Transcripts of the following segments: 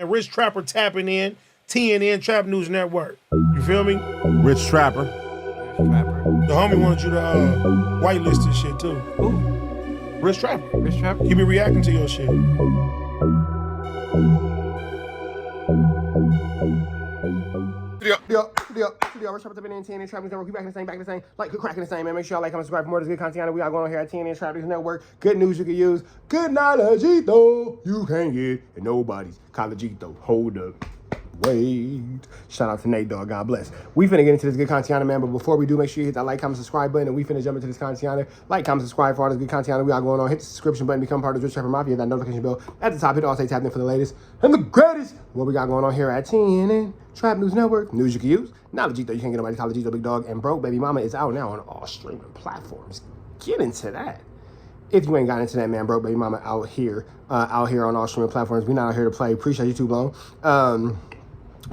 And Rich Trapper tapping in, TNN Trap News Network. You feel me? Rich Trapper. The homie wanted you to whitelist this shit too. Who? Rich Trapper. Rich Trapper? He be reacting to your shit. Rich Trapper tapping in, TNN Trap News Network. We back in the same, like, cracking the same, man. Make sure y'all like, comment, subscribe for more of this good content we got going on here at TNN Trap News Network. Good news you can use. Good knowledge, though. You can't get and nobody's collegito. Hold up. Wait. Shout out to Nate, dog. God bless. We finna get into this good content, man. But before we do, make sure you hit that like, comment, subscribe button. And we finna jump into this content. Like, comment, subscribe for all this good content we got going on. Hit the subscription button. Become part of the Rich Trapper Mafia. That notification bell at the top. Hit all say tap in for the latest and the greatest. What we got going on here at TNN Trap News Network. News you can use. Knowledge, though. You can't get nobody. College, big dog. And Broke Baby Mama is out now on all streaming platforms. Get into that. If you ain't got into that, man, Broke Baby Mama out here on all streaming platforms. We not out here to play. Appreciate you too long.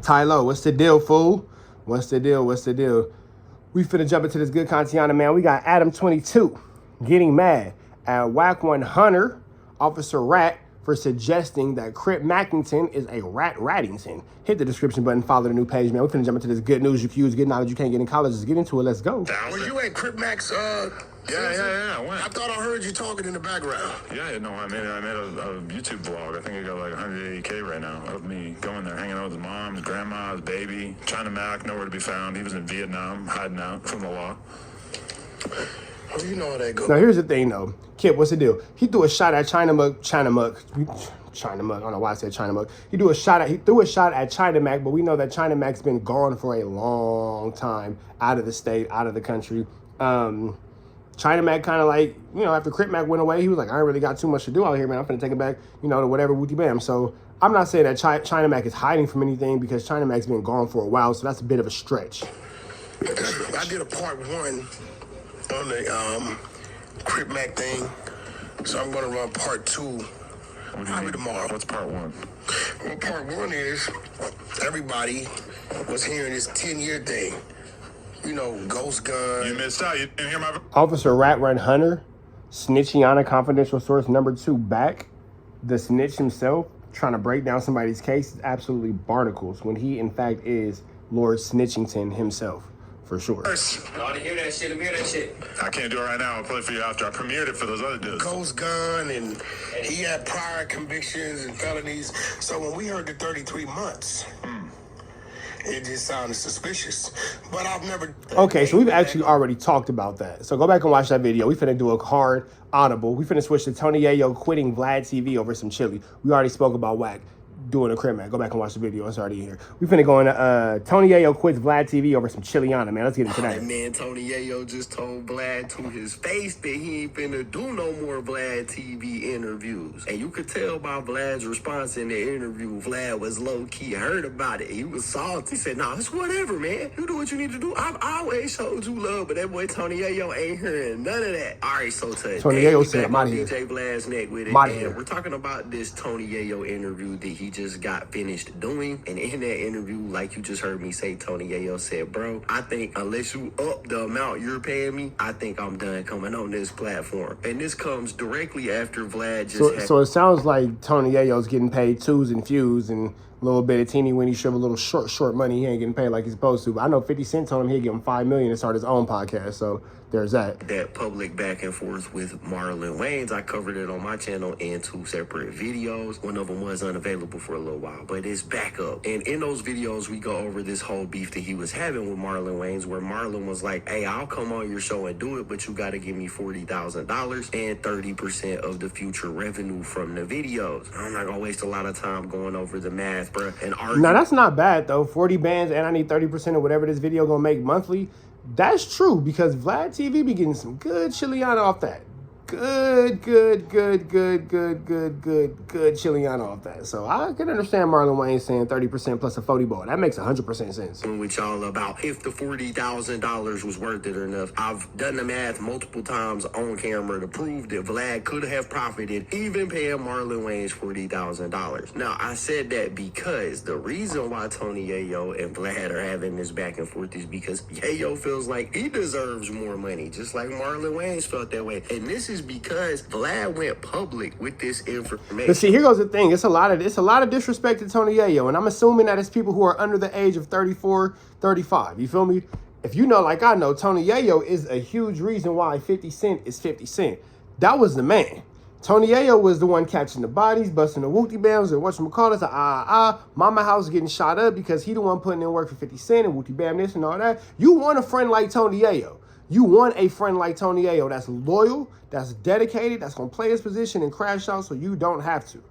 Tylo, what's the deal, fool? What's the deal? We finna jump into this good content, man. We got Adam22 getting mad at Whack 100 Officer Rat for suggesting that Crip Mackington is a Rattington. Hit the description button, follow the new page, man. We finna jump into this good news you can use, good knowledge you can't get in college. Let's get into it. Let's go. Were you at Crip Mac's? Yeah. I thought I heard you talking in the background. Yeah, no, I made a YouTube vlog. I think I got like 180K right now of me going there, hanging out with his mom, his grandma, his baby. China Mac, nowhere to be found. He was in Vietnam, hiding out from the law. Oh, you know how that goes. Now, here's the thing, though. Kip, what's the deal? He threw a shot at China Mug. I don't know why I said China Mug. He threw a shot at China Mac, but we know that China Mac's been gone for a long time, out of the state, out of the country. China Mac kind of like, after Crip Mac went away, he was like, I ain't really got too much to do out here, man. I'm finna take it back, to whatever wooty bam. So I'm not saying that China Mac is hiding from anything because China Mac's been gone for a while, so that's a bit of a stretch. I did a part 1 on the Crip Mac thing, so I'm gonna run part 2 probably tomorrow. What's part 1? Well, part 1 is everybody was hearing this 10-year thing. Ghost gun. You missed out. You didn't hear my... Officer Rat Run Hunter snitching on a confidential source number 2 back. The snitch himself trying to break down somebody's case is absolutely barnacles when he, in fact, is Lord Snitchington himself, for sure. I want to hear that shit. Let me hear that shit. I can't do it right now. I'll play it for you after. I premiered it for those other dudes. Ghost gun, and he had prior convictions and felonies. So when we heard the 33 months... It just sounded suspicious, but I've never... Okay, so we've actually already talked about that. So go back and watch that video. We finna do a hard audible. We finna switch to Tony Yayo quitting Vlad TV over some chili. We already spoke about Whack doing a Crip Mac. Go back and watch the video. It's already here. We finna go into Tony Yayo quits Vlad TV over some Chiliana, man. Let's get into that. Man, Tony Yayo just told Vlad to his face that he ain't finna do no more Vlad TV interviews. And you could tell by Vlad's response in the interview, Vlad was low-key hurt about it. He was salty. He said, nah, it's whatever, man. You do what you need to do. I've always showed you love, but that boy Tony Yayo ain't hearing none of that. All right, so today, Tony Yayo said, I'm out of here. DJ Vlad's neck with it. And we're talking about this Tony Yayo interview that he just got finished doing. And in that interview, like you just heard me say, Tony Yayo said, bro, I think unless you up the amount you're paying me, I think I'm done coming on this platform. And this comes directly after Vlad just So it sounds like Tony Yayo's getting paid twos and fews and a little bit of teeny weeny shrivel, a little short money. He ain't getting paid like he's supposed to. But I know 50 Cent told him he'd give him $5 million to start his own podcast. So there's that. That public back and forth with Marlon Wayans, I covered it on my channel in 2 separate videos. One of them was unavailable for a little while, but it's back up. And in those videos, we go over this whole beef that he was having with Marlon Wayans, where Marlon was like, hey, I'll come on your show and do it, but you got to give me $40,000 and 30% of the future revenue from the videos. I'm not going to waste a lot of time going over the math, bro. And now, that's not bad, though. 40 bands and I need 30% of whatever this video going to make monthly. That's true because Vlad TV be getting some good Chiliana off that. Good Chiliana off that. So I can understand Marlon Wayne saying 30% plus a 40 ball. That makes 100% sense. With y'all about if the $40,000 was worth it or enough. I've done the math multiple times on camera to prove that Vlad could have profited even paying Marlon Wayans $40,000. Now, I said that because the reason why Tony Yayo and Vlad are having this back and forth is because Yayo feels like he deserves more money, just like Marlon Wayans felt that way. And this is is because Vlad went public with this information. But see, here goes the thing. It's a lot of disrespect to Tony Yayo, and I'm assuming that it's people who are under the age of 34, 35. You feel me? If you know, like I know, Tony Yayo is a huge reason why 50 Cent is 50 Cent. That was the man. Tony Yayo was the one catching the bodies, busting the wooty bams, and whatchamacallit, Mama House getting shot up because he the one putting in work for 50 Cent and wooty bam this and all that. You want a friend like Tony Yayo. You want a friend like Tony Yayo that's loyal, that's dedicated, that's going to play his position and crash out so you don't have to.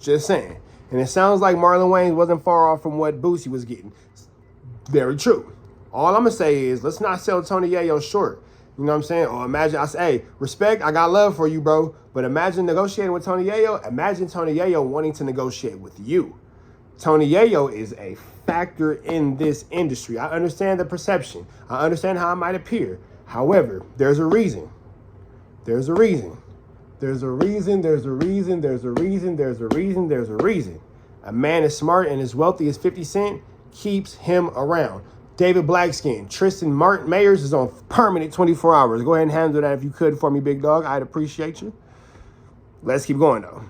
Just saying. And it sounds like Marlon Wayans wasn't far off from what Boosie was getting. Very true. All I'm going to say is let's not sell Tony Yayo short. You know what I'm saying? Or imagine, I say, hey, respect, I got love for you, bro. But imagine negotiating with Tony Yayo. Imagine Tony Yayo wanting to negotiate with you. Tony Yayo is a factor in this industry. I understand the perception. I understand how it might appear. However, there's a reason. There's a reason. There's a reason. There's a reason. There's a reason. There's a reason. There's a reason. A man as smart and as wealthy as 50 Cent keeps him around. David Blackskin, Tristan Martin Mayers is on permanent 24 hours. Go ahead and handle that if you could for me, big dog. I'd appreciate you. Let's keep going, though.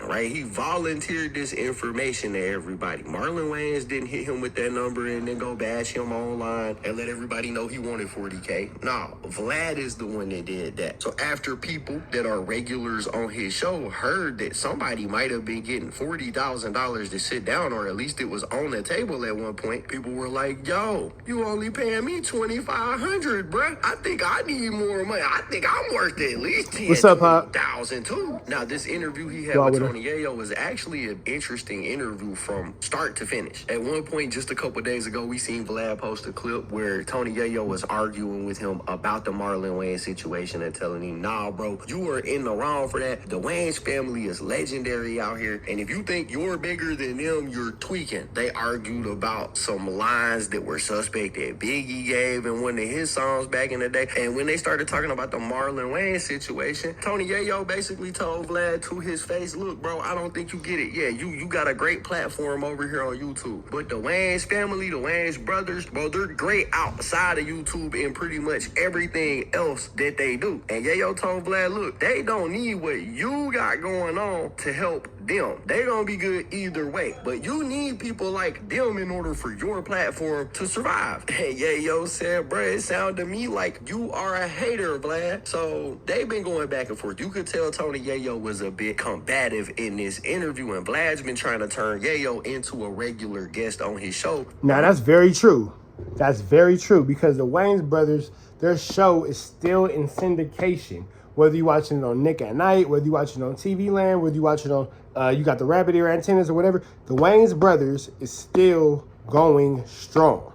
Right, he volunteered this information to everybody. Marlon Wayans didn't hit him with that number and then go bash him online and let everybody know he wanted 40K. No, Vlad is the one that did that. So after people that are regulars on his show heard that somebody might have been getting $40,000 to sit down, or at least it was on the table at one point, people were like, yo, you only paying me $2,500, bruh. I think I need more money. I think I'm worth at least $10,000 too. Now, this interview he had with Tony Yayo was actually an interesting interview from start to finish. At one point, just a couple days ago, we seen Vlad post a clip where Tony Yayo was arguing with him about the Marlon Wayans situation and telling him, nah, bro, you are in the wrong for that. The Wayans family is legendary out here, and if you think you're bigger than them, you're tweaking. They argued about some lines that were suspect that Biggie gave in one of his songs back in the day, and when they started talking about the Marlon Wayans situation, Tony Yayo basically told Vlad to his face, look, bro, I don't think you get it. Yeah, you got a great platform over here on YouTube. But the Wayans family, the Wayans brothers, bro, they're great outside of YouTube and pretty much everything else that they do. And Yayo told Vlad, look, they don't need what you got going on to help them. They gonna be good either way. But you need people like them in order for your platform to survive. And Yayo said, bro, it sounded to me like you are a hater, Vlad. So they've been going back and forth. You could tell Tony Yayo was a bit combative in this interview, and Vlad's been trying to turn Yayo into a regular guest on his show. Now, that's very true. That's very true, because the Wayans brothers, their show is still in syndication. Whether you're watching it on Nick at Night, whether you're watching it on TV Land, whether you're watching it on, you got the rabbit ear antennas or whatever, the Wayans brothers is still going strong.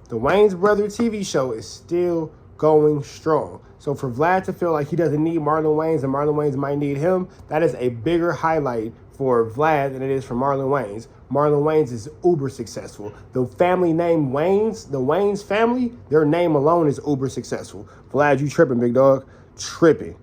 The Wayans brother TV show is still going strong. So for Vlad to feel like he doesn't need Marlon Wayans and Marlon Wayans might need him, that is a bigger highlight for Vlad than it is for Marlon Wayans. Marlon Wayans is uber successful. The family name Wayans, the Wayans family, their name alone is uber successful. Vlad, you tripping, big dog. Tripping.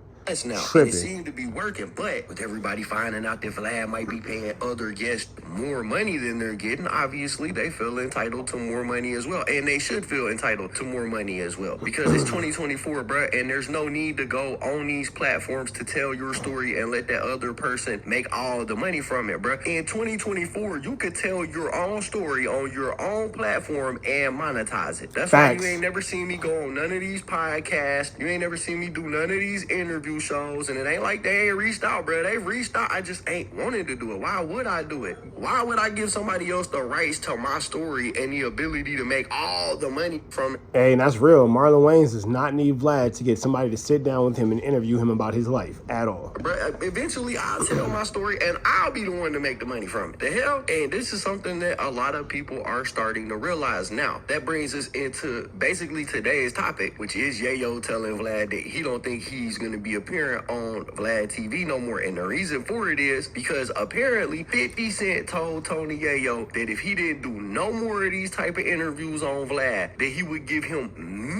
Now, and it seemed to be working, but with everybody finding out that Vlad might be paying other guests more money than they're getting, obviously they feel entitled to more money as well, and they should feel entitled to more money as well, because it's 2024, bruh, and there's no need to go on these platforms to tell your story and let that other person make all the money from it, bruh. In 2024, you could tell your own story on your own platform and monetize it. That's why you ain't never seen me go on none of these podcasts. You ain't never seen me do none of these interview shows, and it ain't like they ain't reached out, bro. They reached out. I just ain't wanted to do it. Why would I do it? Why would I give somebody else the rights to my story and the ability to make all the money from it? Hey, and that's real. Marlon Wayans does not need Vlad to get somebody to sit down with him and interview him about his life at all. Bro, eventually I'll tell my story and I'll be the one to make the money from it. The hell? And this is something that a lot of people are starting to realize now. That brings us into basically today's topic, which is Yayo telling Vlad that he don't think he's going to be appearing on Vlad TV no more. And the reason for it is because apparently 50 Cent told Tony Yayo that if he didn't do no more of these type of interviews on Vlad, that he would give him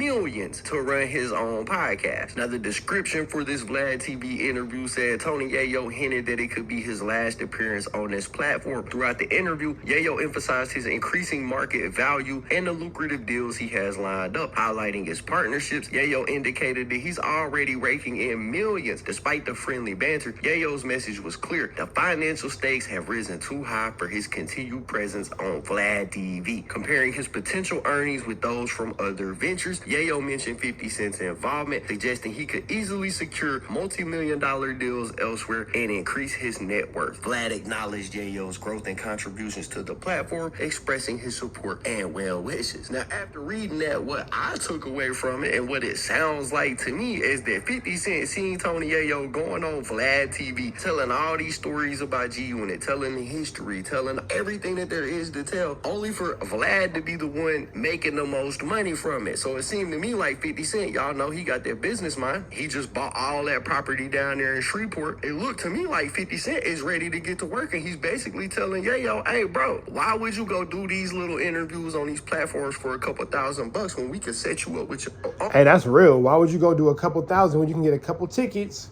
millions to run his own podcast. Now, the description for this Vlad TV interview said Tony Yayo hinted that it could be his last appearance on this platform. Throughout the interview, Yayo emphasized his increasing market value and the lucrative deals he has lined up. Highlighting his partnerships, Yayo indicated that he's already raking in millions. Despite the friendly banter, Yayo's message was clear. The financial stakes have risen too high for his continued presence on Vlad TV. Comparing his potential earnings with those from other ventures, Yayo mentioned 50 Cent's involvement, suggesting he could easily secure multi-million-dollar deals elsewhere and increase his net worth. Vlad acknowledged Yayo's growth and contributions to the platform, expressing his support and well wishes. Now, after reading that, what I took away from it and what it sounds like to me is that 50 Cent seen Tony Yayo going on Vlad TV, telling all these stories about G-Unit, telling the history, telling everything that there is to tell, only for Vlad to be the one making the most money from it. So it seemed to me like 50 Cent, y'all know he got that business mind. He just bought all that property down there in Shreveport. It looked to me like 50 Cent is ready to get to work, and he's basically telling Yayo, hey bro, why would you go do these little interviews on these platforms for a couple $1,000 when we could set you up with your Hey, that's real. Why would you go do a couple thousand when you can get a couple tickets?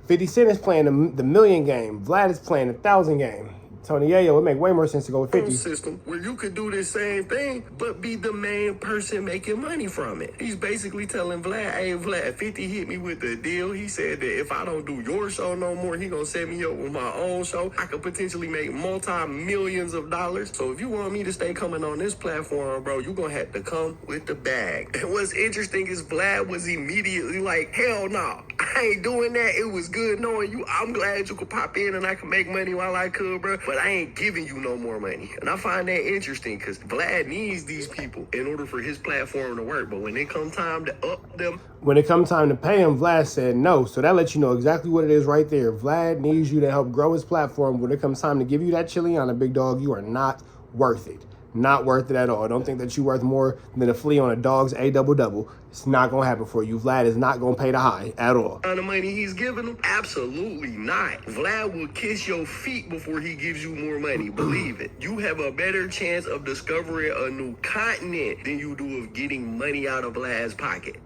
50 Cent is playing the million game. Vlad is playing 1,000 game. Tony Yayo, it make way more sense to go with 50. System where you could do the same thing, but be the main person making money from it. He's basically telling Vlad, hey Vlad, 50 hit me with the deal. He said that if I don't do your show no more, he gonna set me up with my own show. I could potentially make multi-millions of dollars. So if you want me to stay coming on this platform, bro, you gonna have to come with the bag. And what's interesting is Vlad was immediately like, hell no, I ain't doing that. It was good knowing you. I'm glad you could pop in and I can make money while I could, bro. But I ain't giving you no more money. And I find that interesting because Vlad needs these people in order for his platform to work. But when it comes time to up them, when it comes time to pay him, Vlad said no. So that lets you know exactly what it is right there. Vlad needs you to help grow his platform. When it comes time to give you that Chiliana, big dog, you are not worth it. Not worth it at all. Don't think that you're worth more than a flea on a dog's A-double-double. It's not going to happen for you. Vlad is not going to pay the high at all. The money he's giving them? Absolutely not. Vlad will kiss your feet before he gives you more money. Believe it. You have a better chance of discovering a new continent than you do of getting money out of Vlad's pocket.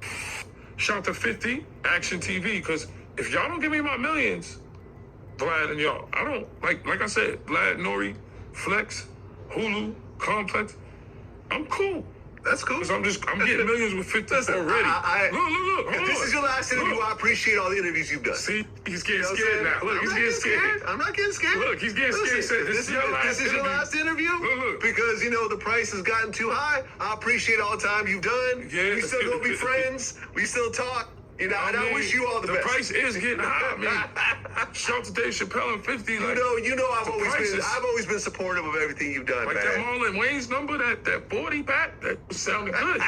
Shout to 50 Action TV, because if y'all don't give me my millions, Vlad and y'all, I don't, like I said, Vlad, Nori, Flex, Hulu, Complex, I'm cool. That's cool. Because I'm getting millions with 50 already. Look. If this is your last interview, I appreciate all the interviews you've done. See, he's getting scared now. Look, he's getting scared. I'm not getting scared. Look, he's getting scared. This is your last interview? Look. Because, the price has gotten too high. I appreciate all the time you've done. Yeah. We still gonna be friends. We still talk. And I wish you all the best. The price is getting high, man. Shout to Dave Chappelle and 50. I've always been supportive of everything you've done, like man. that Marlon Wayne's number, that 40 pack, that sounded good.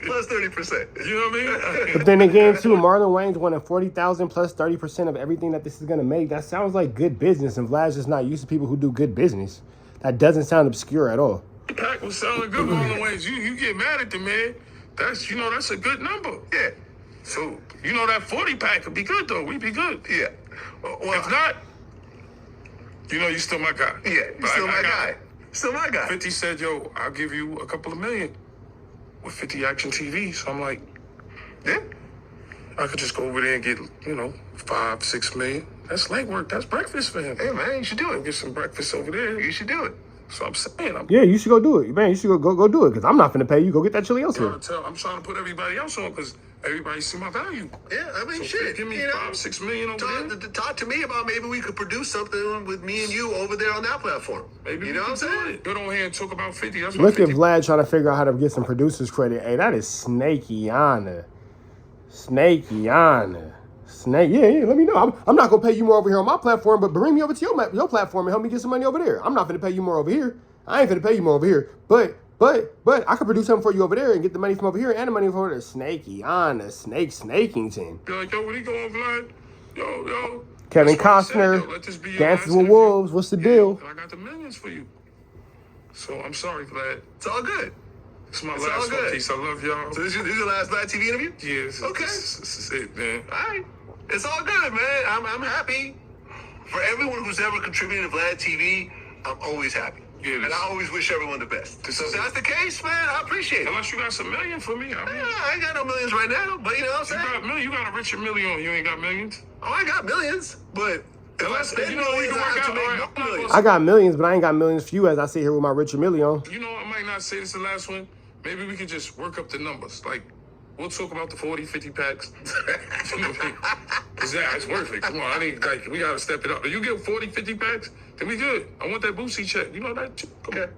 Plus 30%. You know what I mean? But then again, too, Marlon Wayne's winning 40,000 plus 30% of everything that this is going to make. That sounds like good business, and Vlad's just not used to people who do good business. That doesn't sound obscure at all. Pack was sounding good, Marlon Wayne's. You get mad at the man. That's a good number. Yeah. So, that 40 pack could be good, though. We'd be good. Yeah. Well, if not, you're still my guy. Yeah, you're still my guy. Still my guy. 50 said, yo, I'll give you a couple of million with 50 Action TV. So I'm like, yeah. I could just go over there and get, 5-6 million. That's leg work. That's breakfast for him. Hey, man, you should do it. Get some breakfast over there. You should do it. So I'm saying, yeah, you should go do it, man. You should go do it because I'm not finna pay you. Go get that chili elsewhere. I'm trying to put everybody else on because everybody see my value. Yeah, I mean, so shit. Give me 5-6 million over there. Talk to me about maybe we could produce something with me and you over there on that platform. Maybe you know what I'm saying? Get on here and talk about 50. That's Look at 50. Vlad trying to figure out how to get some producers credit. Hey, that is snaky-ana. Snaky-ana. Yeah, let me know. I'm not going to pay you more over here on my platform, but bring me over to your platform and help me get some money over there. I'm not going to pay you more over here. I ain't finna pay you more over here, but I can produce something for you over there and get the money from over here and the money from over there. Snaky-ana, snakington. You're like, yo, where he going, Vlad? Yo. Kevin Costner, Dances with Wolves, what's the deal? I got the millions for you. So I'm sorry, Vlad. It's all good. It's my last one piece. I love y'all. So this is your last Vlad TV interview? Yeah. Okay. This is it, man. All right. It's all good, man. I'm happy. For everyone who's ever contributed to Vlad TV, I'm always happy. Yeah, and I always wish everyone the best. So if that's the case, man, I appreciate it. unless you got some million for me. I mean, I ain't got no millions right now, but you know what I'm saying? you got a richer million. You ain't got millions. Oh, I got millions, but if I spend You know, we millions, can I work have to out, make all more right, millions. I got millions, but I ain't got millions for you as I sit here with my Richard Mille on. You know, I might not say this the last one. Maybe we could just work up the numbers. Like, we'll talk about the 40, 50 packs. Because it's worth it. Come on, we got to step it up. If you get 40, 50 packs, then we good. I want that Boosie check. You know that? Come on.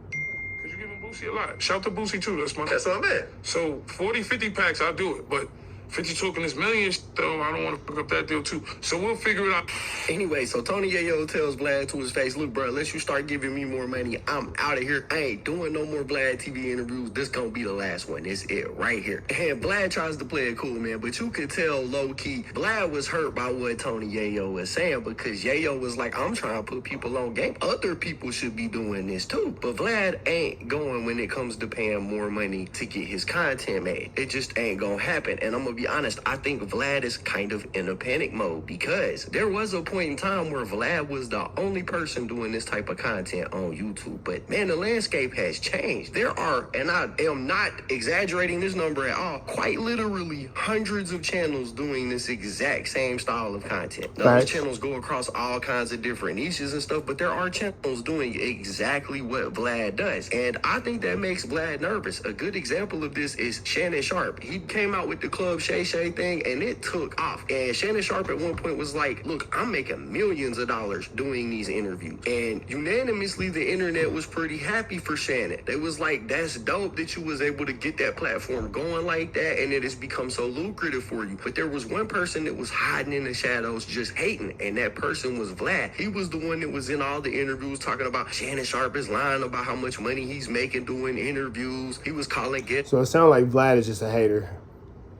Because you giving Boosie a lot. Shout to Boosie, too. That's what I meant. So, 40, 50 packs, I'll do it. But 50 talking this million, though, I don't want to pick up that deal, too. So, we'll figure it out. Anyway, so Tony Yayo tells Vlad to his face, look, bro, unless you start giving me more money, I'm out of here. I ain't doing no more Vlad TV interviews. This gonna be the last one. This it right here. And Vlad tries to play it cool, man, but you could tell low-key, Vlad was hurt by what Tony Yayo was saying because Yayo was like, I'm trying to put people on game. Other people should be doing this, too. But Vlad ain't going when it comes to paying more money to get his content made. It just ain't gonna happen. And I'm gonna be honest, I think Vlad is kind of in a panic mode because there was a point in time where Vlad was the only person doing this type of content on YouTube. But man, the landscape has changed. There are, and I am not exaggerating this number at all, quite literally hundreds of channels doing this exact same style of content. Those channels go across all kinds of different niches and stuff, but there are channels doing exactly what Vlad does. And I think that makes Vlad nervous. A good example of this is Shannon Sharp. He came out with the Club Shay Shay thing and it took off. And Shannon Sharp at one point was like, look, I'm making millions of dollars doing these interviews. And unanimously, the internet was pretty happy for Shannon. They was like, that's dope that you was able to get that platform going like that and it has become so lucrative for you. But there was one person that was hiding in the shadows just hating, and that person was Vlad. He was the one that was in all the interviews talking about Shannon Sharp is lying about how much money he's making doing interviews. He was calling guests. So it sounds like Vlad is just a hater.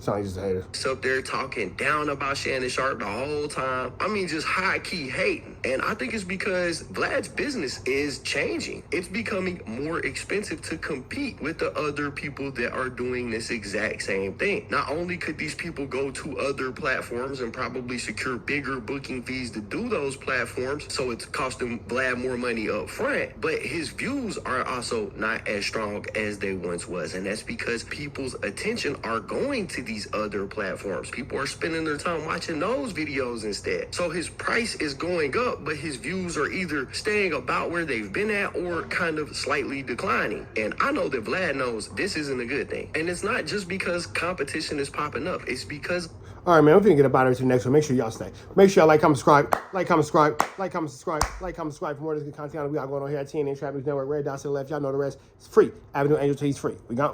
Sounds like just a hater. Up there talking down about Shannon Sharp the whole time. I mean, just high-key hating. And I think it's because Vlad's business is changing. It's becoming more expensive to compete with the other people that are doing this exact same thing. Not only could these people go to other platforms and probably secure bigger booking fees to do those platforms, so it's costing Vlad more money up front, but his views are also not as strong as they once was. And that's because people's attention are going to these other platforms. People are spending their time watching those videos instead. So his price is going up, but his views are either staying about where they've been at or kind of slightly declining. And I know that Vlad knows this isn't a good thing. And it's not just because competition is popping up. It's because... All right, man, I'm finna get up out of here to the next one. Make sure y'all stay. Make sure y'all like, comment, subscribe, like, comment, subscribe, like, comment, subscribe, like, comment, subscribe for more of this good content we got going on here at TNN Trap News Network. Red dots to the left. Y'all know the rest. It's free. Avenue Angel T's free. We gone.